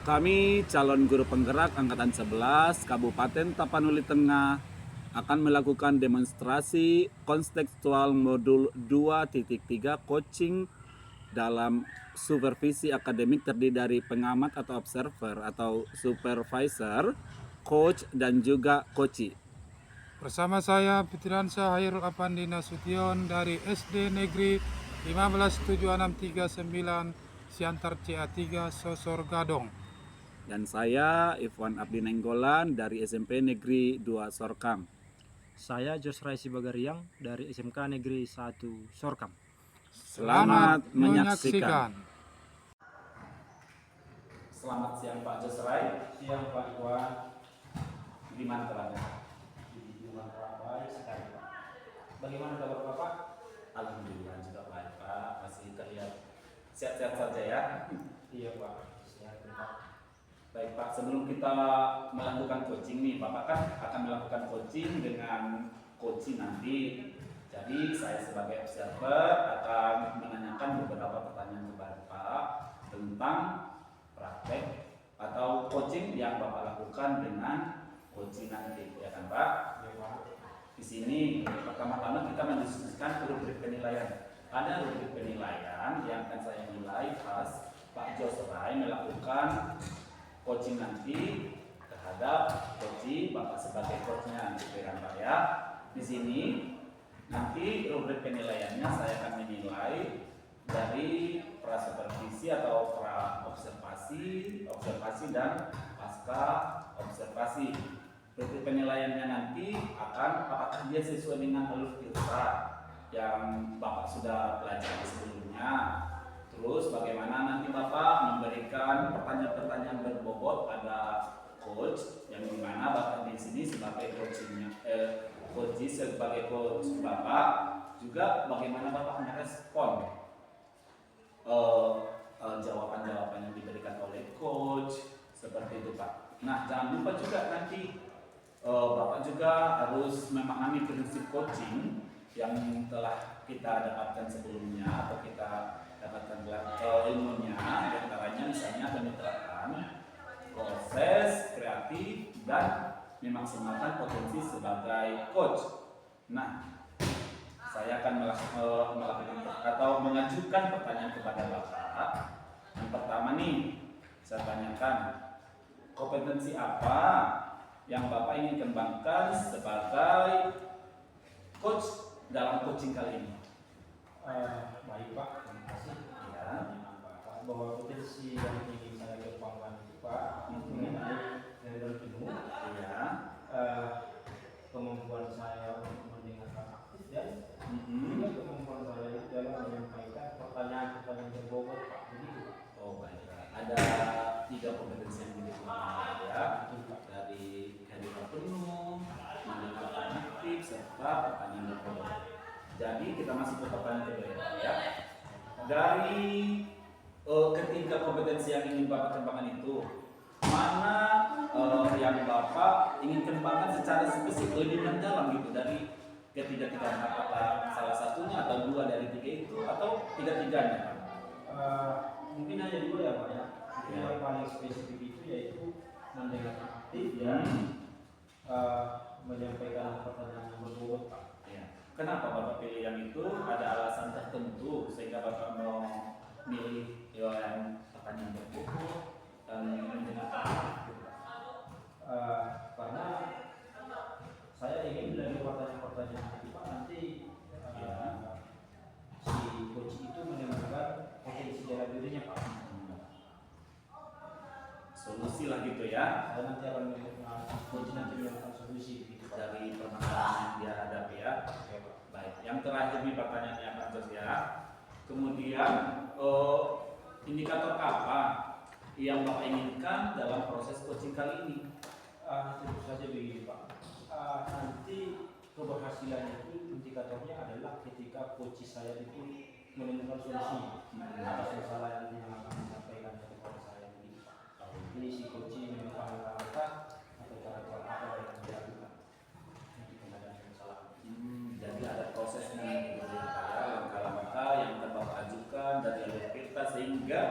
Kami calon guru penggerak Angkatan 11 Kabupaten Tapanuli Tengah akan melakukan demonstrasi kontekstual modul 2.3 coaching dalam supervisi akademik terdiri dari pengamat atau observer atau supervisor, coach, dan juga coachee. Bersama saya Fitransyah Hairul Apandi Nasution dari SD Negeri 15769 Siantar CA3 Sosor Gadong. Dan saya Ifwan Abdi Nenggolan dari SMP Negeri 2 Sorkam. Saya Josrai Sibagariang dari SMK Negeri 1 Sorkam. Selamat menyaksikan. Selamat siang Pak Josrai. Siang Pak Iwan. Gimana kabarnya? Di Pak baik sekali Pak. Bagaimana kabar Bapak? Alhamdulillah juga baik Pak. Masih terlihat sehat-sehat saja ya. Iya Pak, sehat Pak. Baik Pak, sebelum kita melakukan coaching nih, Bapak kan akan melakukan coaching dengan coaching nanti. Jadi saya sebagai observer akan menanyakan beberapa pertanyaan kepada Pak tentang praktek atau coaching yang Bapak lakukan dengan coaching nanti, ya kan Pak? Iya Pak. Di sini pertama-tama kita mendiskusikan rubrik penilaian. Ada rubrik penilaian yang akan saya nilai pas Pak Josrai melakukan coaching nanti terhadap coaching Bapak sebagai coachnya, gitu kan Pak ya. Di sini nanti rubrik penilaiannya saya akan menilai dari pra-supervisi atau observasi dan pasca observasi. Rubrik penilaiannya nanti akan apakah dia sesuai dengan alur filsafat yang Bapak sudah pelajari sebelumnya. Terus bagaimana nanti Bapak memberikan pertanyaan-pertanyaan berbobot pada coach yang dimana Bapak di sini sebagai coachnya, coach sebagai coach Bapak juga bagaimana Bapak merespon jawaban-jawaban yang diberikan oleh coach seperti itu Pak. Nah jangan lupa juga nanti Bapak juga harus memahami prinsip coaching yang telah kita dapatkan sebelumnya atau kita dapatkan ilmunya, diantaranya misalnya kemitraan, proses kreatif, dan memaksimalkan potensi sebagai coach. Nah, saya akan melakukan atau mengajukan pertanyaan kepada Bapak. Yang pertama nih, saya tanyakan kompetensi apa yang Bapak ingin kembangkan sebagai coach dalam coaching kali ini? Baik Pak, terima kasih. Ya. Bahwa potensi yang ingin saya kembangkan itu Pak, itu mengenai dari penuh. Ya. Kemampuan saya untuk mendengarkan aktif dan juga kemampuan saya itu dalam menyampaikan pertanyaan-pertanyaan berbobot Pak. Begitu. Oh baik. Ada 3 kompetensi yang dimiliki ya, dari hadirah penuh, mendengarkan aktif, serta pertanyaan berbobot. Jadi kita masuk ke pertanyaan kedua ya. Dari ketiga kompetensi yang ingin Bapak kembangkan itu, mana yang Bapak ingin kembangkan secara spesifik lebih mendalam gitu dari ketiga-tiganya? Apakah salah satunya atau 2 dari 3 itu atau tiga-tiganya Pak? Mungkin hanya 2 ya Pak ya. Yang paling spesifik itu yaitu mendengarkan aktif dan menyampaikan pertanyaan yang berbobot Pak. Ya. Kenapa Bapak pilih yang itu? Ada alasan tertentu sehingga Bapak mau milih yang pertanyaan berbobot dan mendengarkan aktif? Karena saya ingin dari pertanyaan-pertanyaan itu Pak nanti si coach itu mendengarkan potensi dalam dirinya Pak. Solusi lah gitu ya. Saya nanti akan coach nanti melakukan solusi gitu Pak. Dari permasalahan yang dia hadapi ya. Oke Pak. Baik, yang terakhir nih pertanyaannya Pak Jos ya. Kemudian indikator apa yang Bapak inginkan dalam proses coaching kali ini? Tentu saja begini Pak. Nanti keberhasilan itu indikatornya adalah ketika coach saya itu menemukan solusi atas masalah yang akan disampaikan kepada saya begini Pak. Jadi si coach menemukan langkah atau cara-cara apa yang dilakukan untuk pengadaan masalah. Jadi ada prosesnya gitu ya, langkah-langkah yang akan Bapak ajukan dari alur kita sehingga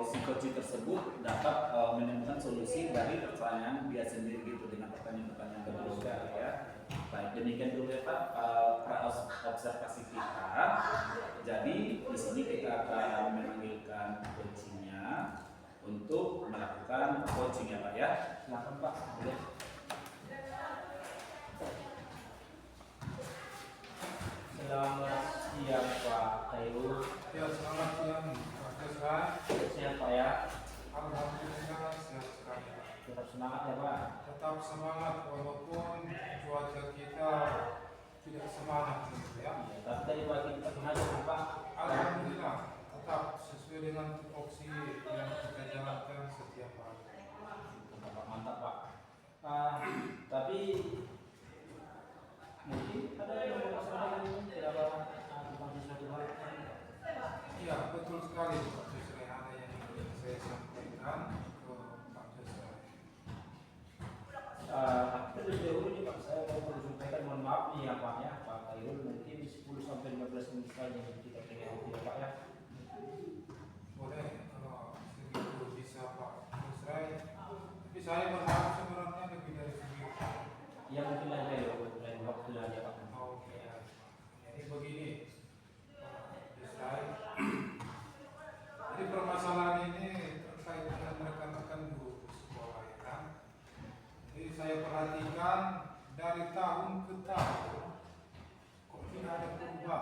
si coach tersebut tersebut dapat menemukan solusi dari pertanyaan dia sendiri gitu dengan pertanyaan-pertanyaan berbeda ya. Baik, demikian dulu ya Pak observasi kita. Jadi di sini kita akan memanggilkan coachingnya untuk melakukan coaching ya Pak ya. Silakan Pak. Boleh. Selamat siang Pak Khairul. Ya, selamat siang Pak Desra. Sehat Pak ya. Alhamdulillah sehat sekali. Tetap semangat ya Pak. Tetap semangat walaupun cuaca kita tidak semangat gitu ya. Tapi tadi pagi kita mengajar Pak. Alhamdulillah tetap sesuai dengan tupoksi yang kita jalankan setiap hari. Bapak mantap Pak. Tapi mungkin ada yang mau sampaikan ini berapa tentang sesuatu hal? Iya, betul sekali Pak Desra, ada yang ingin saya sampaikan ke Pak Desra. Terus dahulu nih Pak, saya mau menyampaikan mohon maaf nih ya Pak ya, Pak Khairul mungkin 10 sampai 15 menit saja yang kita pengen waktu ya Pak ya. Boleh kalau segitu bisa Pak Desra. Tapi saya berharap sebenarnya lebih dari segitu. Ya mungkin aja ya, lain waktu aja Pak. Oke, jadi begini Pak Desra. Jadi permasalahan ini terkait dengan rekan-rekan guru sekolah ya kan. Jadi saya perhatikan dari tahun ke tahun kok tidak ada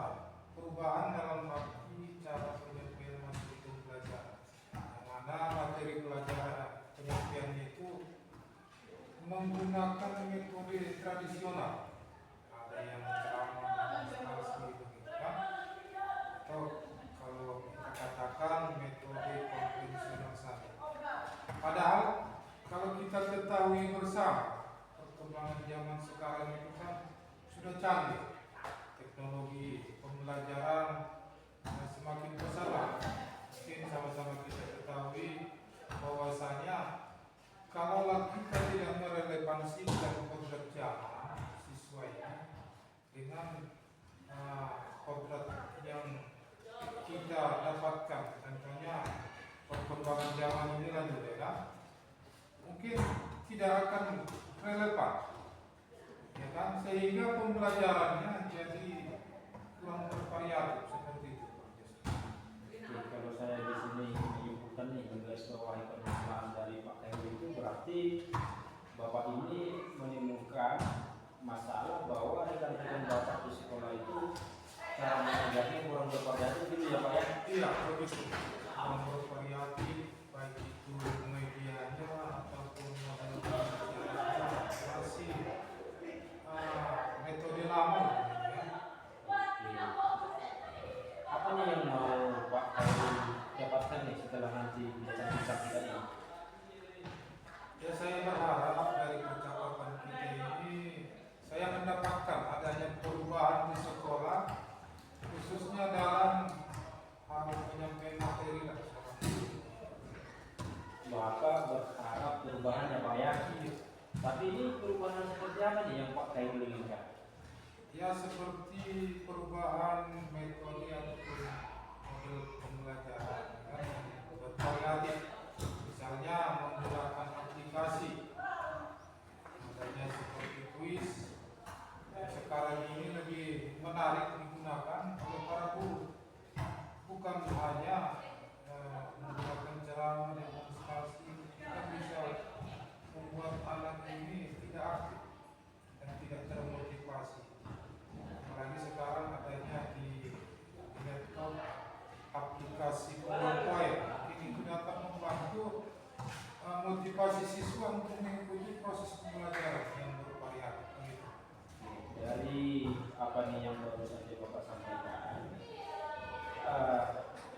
perubahan dalam arti cara penyampaian materi pembelajaran. Yang mana materi pelajaran penyampaiannya itu menggunakan metode tradisional. Ada yang ceramah, demonstrasi begitu kan. Atau kalau kita katakan metode konvensional saja. Padahal kalau kita ketahui bersama perkembangan zaman sekarang itu kan sudah canggih, teknologi pembelajaran semakin pesat. Mungkin sama-sama kita ketahui bahwasanya kalau kita tidak merelevansikan kodrat zaman siswa ini dengan kodrat yang kita dapatkan, contohnya perkembangan zaman ini lanjut ya, mungkin tidak akan relevan, ya kan, sehingga pembelajarannya jadi kurang bervariatif seperti itu. Oke, kalau saya di sini menyebutkan nih menggarisbawahi permasalahan dari Pak Khairul itu berarti Bapak ini menemukan masalah bahwa rekan-rekan Bapak di sekolah itu cara mengajarnya kurang bervariatif gitu ya Pak ya? Iya, begitu. Kurang bervariatif, baik itu medianya ataupun model pembelajarannya masih metode lama. Ya. Apa nih yang mau Pak Khairul dapatkan nih setelah nanti bincang-bincang kita ini? Ya, saya berharap dari percakapan kita ini saya mendapatkan adanya perubahan di sekolah, khususnya dalam hal penyampaian materi dan Bapak berharap perubahan ya Pak ya? Tapi ini perubahan seperti apa nih yang Pak Khairul inginkan? ya seperti perubahan metode ataupun model pembelajaran kan, bervariatif, misalnya menggunakan aplikasi, adanya seperti kuis yang sekarang ini lebih menarik digunakan oleh para guru, bukan hanya menggunakan ceramah demonstrasi. Kita bisa membuat anak ini tidak aktif dan tidak termotivasi. Apalagi sekarang adanya di laptop aplikasi PowerPoint, mungkin itu dapat membantu motivasi siswa untuk mengikuti proses pembelajaran yang bervariatif. Gitu. Dari apa nih yang baru saja Bapak sampaikan,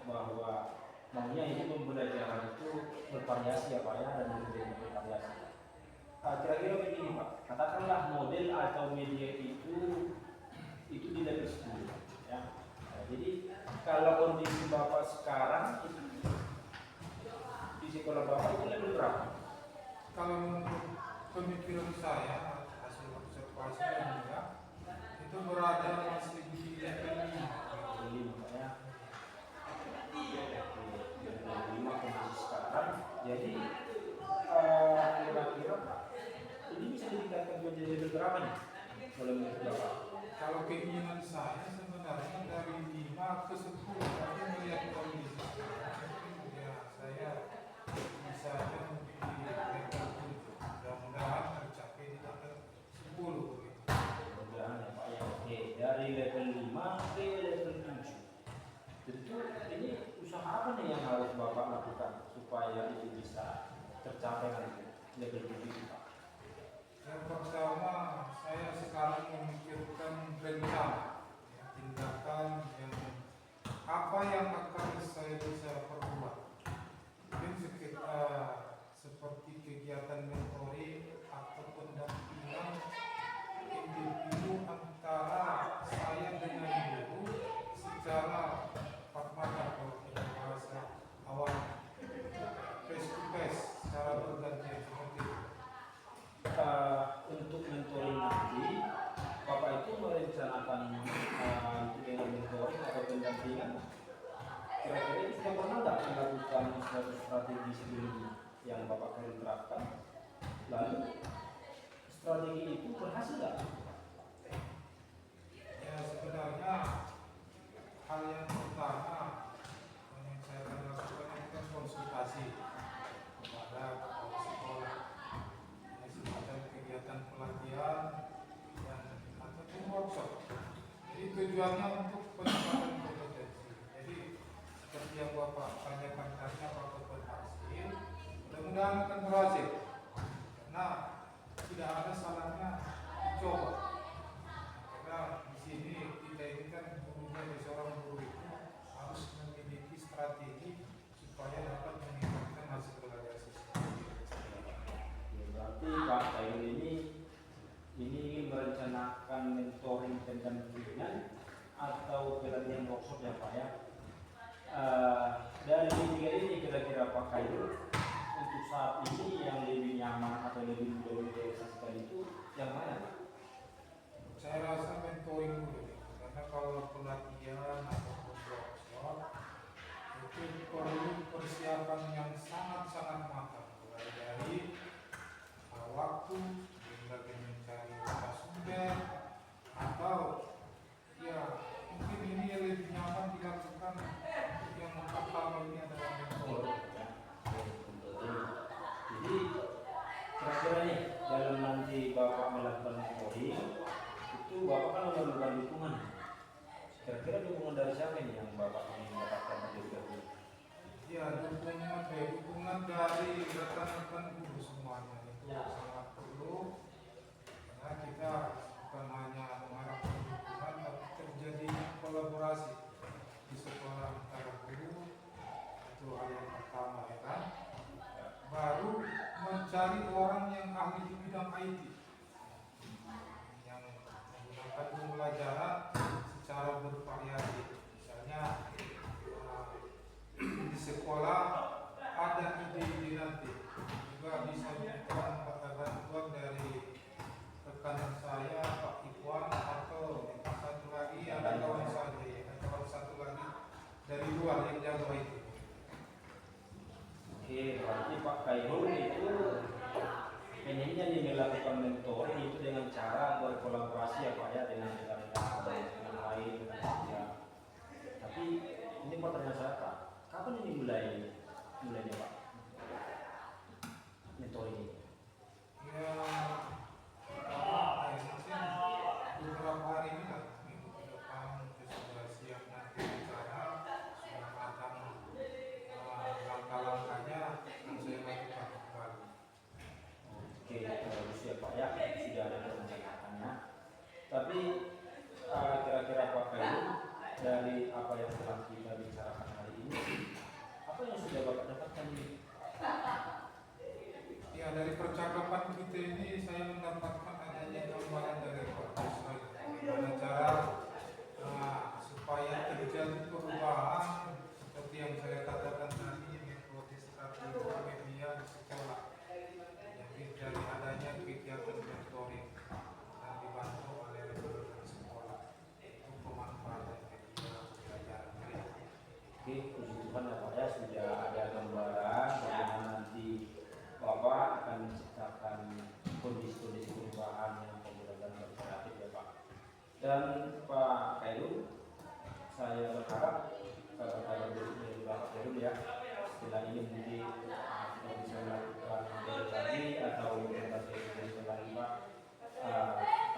bahwa maunya ini pembelajaran itu bervariasi ya Pak ya, dan bervariasi. Kira-kira begini Pak, katakanlah model atau media itu di level 10 ya. Jadi kalau kondisi Bapak sekarang itu di sekolah Bapak itu level berapa? Kalau menurut pemikiran saya, hasil observasi dan juga itu berada masih di level 5. Level 5 Pak ya. Level 5 kondisi sekarang kira-kira apa nih? Boleh menurut Bapak? Kalau keinginan saya sebenarnya dari 5 ke 10, tapi melihat kondisi ya saya bisa di level 7. Mudah-mudahan tercapai di level 10 begitu. Mudah-mudahan ya Pak ya. Oke, dari level 5 ke level 7. Tentu ini usaha apa nih yang harus Bapak lakukan supaya itu bisa tercapai nanti level 7 itu Pak? Yang pertama, saya sekarang memikirkan rencana, ya, tindakan yang apa yang akan saya bisa perbuat. Mungkin seperti kegiatan mentoring atau pendampingan individu antara saya dengan guru secara pragmatis kalau kita bahasa awal face to face, secara bergantian seperti itu. Untuk mentoring nanti Bapak itu merencanakan untuk dengan mentoring atau pendampingan kira-kira itu sudah pernah nggak melakukan suatu strategi sebelumnya yang Bapak akan terapkan, lalu strategi itu berhasil nggak? Ya sebenarnya hal yang pertama yang saya akan lakukan itu kan konsultasi kepada kepala sekolah. Ini semacam kegiatan pelatihan dan ataupun workshop. Jadi tujuannya untuk peningkatan kompetensi. Jadi seperti yang Bapak tanyakan tadi apakah berhasil, mudah-mudahan akan berhasil. Karena tidak ada salahnya dicoba. Karena di sini kita ini kan gurunya, seorang guru itu harus memiliki strategi supaya dapat meningkatkan hasil belajar siswa. Ya, berarti Pak Khairul ini merencanakan mentoring pendampingan atau pelatihan workshop ya Pak ya. Dari tiga ini kira-kira Pak Khairul untuk saat ini yang lebih nyaman atau lebih mudah direalisasikan itu yang mana Pak? Saya rasa mentoring dulu, karena kalau pelatihan atau workshop itu perlu persiapan yang sangat-sangat matang, mulai dari waktu, berbagai mencari sumber, atau ya mungkin ini yang lebih nyaman dilakukan yang pertama ini adalah mentoring. Jadi kira-kira nih dalam nanti Bapak melakukan mentoring itu Bapak kan memerlukan dukungan. Kira-kira dukungan dari siapa ini yang Bapak ingin mendapatkan terlebih dahulu? Ya dukungan dari rekan-rekan guru semuanya itu sangat perlu, karena kita bukan hanya mengharapkan dukungan tapi terjadinya kolaborasi di sekolah antara guru, itu hal yang pertama ya kan. Baru mencari orang yang ahli di bidang IT yang menggunakan pembelajaran secara bervariasi. Misalnya di sekolah ada ide-ide nanti juga bisa minta bantuan dari rekan saya Pak Iwan atau satu lagi ada kawan saya atau satu lagi dari luar yang jago itu. Oke, berarti Pak Khairul itu pengennya nih melakukan mentoring itu dengan cara berkolaborasi ya Pak ya dengan rekan-rekan dengan lain dengan kerja. Tapi ini pertanyaan saya Pak, kapan ini mulainya Pak mentoring ini? Ya, mungkin beberapa hari ini lah, minggu ke depan kita sudah siap nanti bicara, sudah matang langkah-langkahnya akan saya lakukan kembali. Oke, bagus ya Pak ya, sudah ada perencanaannya. Tapi kira-kira Pak Khairul dari apa yang telah kita bicarakan hari ini, apa yang sudah Bapak dapatkan ini? Ya dari percakapan kita ini saya mendapatkan adanya gambaran dari Pak Kusai bagaimana cara supaya terjadi perubahan seperti yang saya katakan tadi, metode strategi media di sekolah. Jadi dari adanya kegiatan mentoring dan dibantu oleh rekan-rekan sekolah untuk pemanfaatan media belajar. Oke, puji Tuhan ya Pak ya, sudah ada gambaran bagaimana nanti Bapak akan menciptakan kondisi-kondisi perubahan yang pembelajaran Dan Pak Khairul, saya berharap kalau dari Bapak Khairul ya, setelah ini mungkin kita bisa melakukan lagi atau berbagai lain Pak.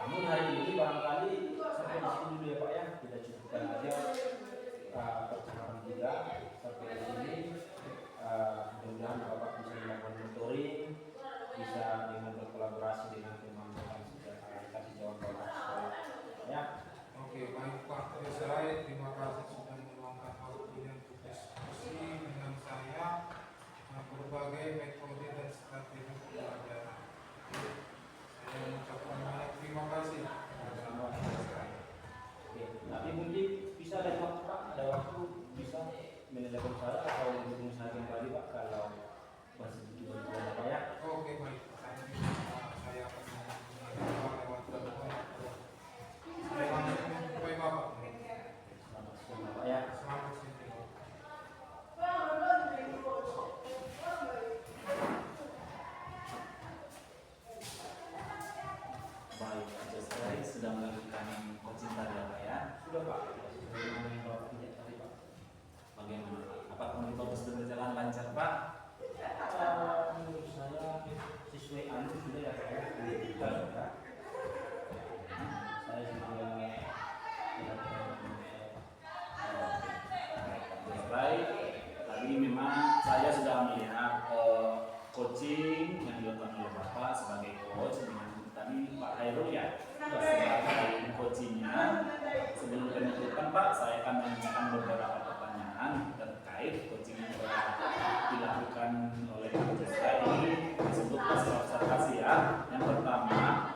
Namun hari ini barangkali sampai di sini dulu ya Pak ya, kita cukupkan aja percakapan kita sampai di sini. Mudah-mudahan Bapak bisa melakukan mentoring, bisa dengan berkolaborasi dengan teman-teman sejak kasih jawab Bapak ya. Oke, baik Pak Desrai, terima kasih sudah meluangkan waktunya untuk diskusi dengan saya berbagai metode dan strategi pembelajaran. Saya mengucapkan banyak terima kasih. Oke, tapi mungkin bisa ada waktu Pak, ada waktu bisa menelepon saya atau menghubungi saya kembali Pak kalau masih belum ada Pak ya. Oke, baik. Saya akan menghubungi Bapak lewat telepon atau saya langsung menjumpai Bapak. Selamat siang Pak ya. Selamat siang. Baik, Pak sudah melakukan coaching tadi ya Pak ya. Sudah Pak. Bagaimana yang Bapak punya tadi Pak? Bagaimana? Apakah menurut sudah berjalan lancar Pak? Menurut saya sesuai anu sudah ya Pak ya. Kita sudah. Saya juga Baik, tadi memang saya sudah melihat coaching yang dilakukan oleh Bapak sebagai coach dengan tadi Pak Khairul ya sebagai coachingnya. Sebelum penutupan Pak, saya akan menanyakan beberapa pertanyaan terkait coaching yang telah dilakukan oleh Pak Jessica ini disebut hasil observasi ya. Yang pertama,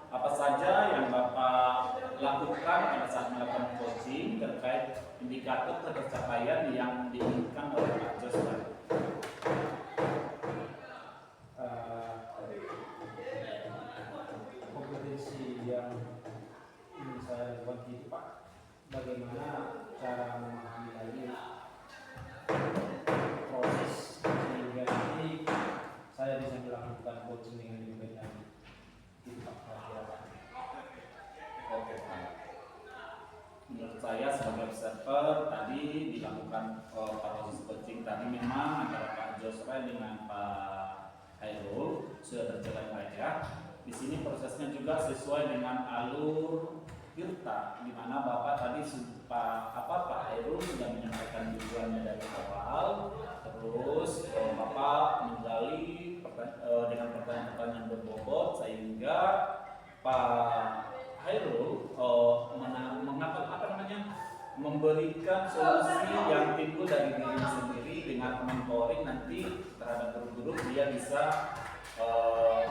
apa saja yang Bapak lakukan pada saat melakukan coaching terkait indikator tercapaian yang diinginkan oleh Pak Joshua? kompetensi yang ingin saya lakukan itu Pak, bagaimana cara memahami lagi proses sehingga nanti saya bisa melakukan coaching dengan lebih baik lagi itu Pak. Oke Pak. Menurut saya sebagai observer tadi dilakukan proses coaching tadi memang antara Pak Joshua dengan Pak Khairul sudah berjalan baik ya. Di sini prosesnya juga sesuai dengan alur Tirta, di mana Bapak tadi Pak Khairul sudah menyampaikan tujuannya dari awal, terus Bapak menggali dengan pertanyaan-pertanyaan berbobot sehingga Pak Khairul memberikan solusi yang timbul dari diri sendiri dengan mentoring nanti terhadap guru-guru dia bisa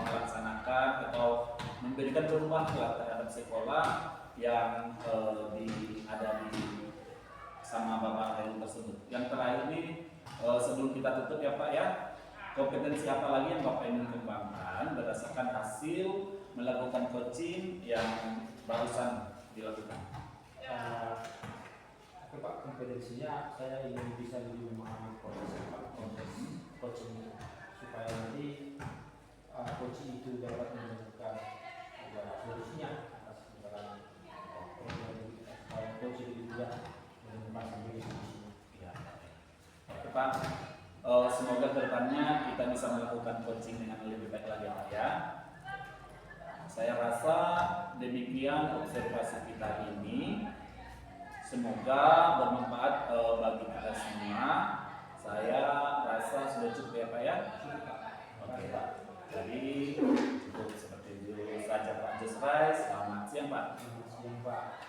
melaksanakan atau memberikan perubahan terhadap sekolah yang ada di sama Bapak Khairul tersebut. Yang terakhir ini sebelum kita tutup ya Pak ya, kompetensi apa lagi yang Bapak ingin kembangkan berdasarkan hasil melakukan coaching yang barusan dilakukan? Pak, kompetensinya saya ingin bisa lebih memahami proses Pak, coaching supaya nanti coaching itu dapat menemukan solusinya atas segala problem supaya coaching itu tidak menemukan sendiri solusinya. Ya. Oke Pak, semoga kedepannya kita bisa melakukan coaching dengan lebih baik lagi Pak ya. Saya rasa demikian observasi kita ini. Semoga bermanfaat bagi kita semua. Saya rasa sudah cukup ya Pak ya. Oke Pak. Jadi cukup seperti itu saja Pak Joshua. Selamat siang Pak. Selamat siang Pak.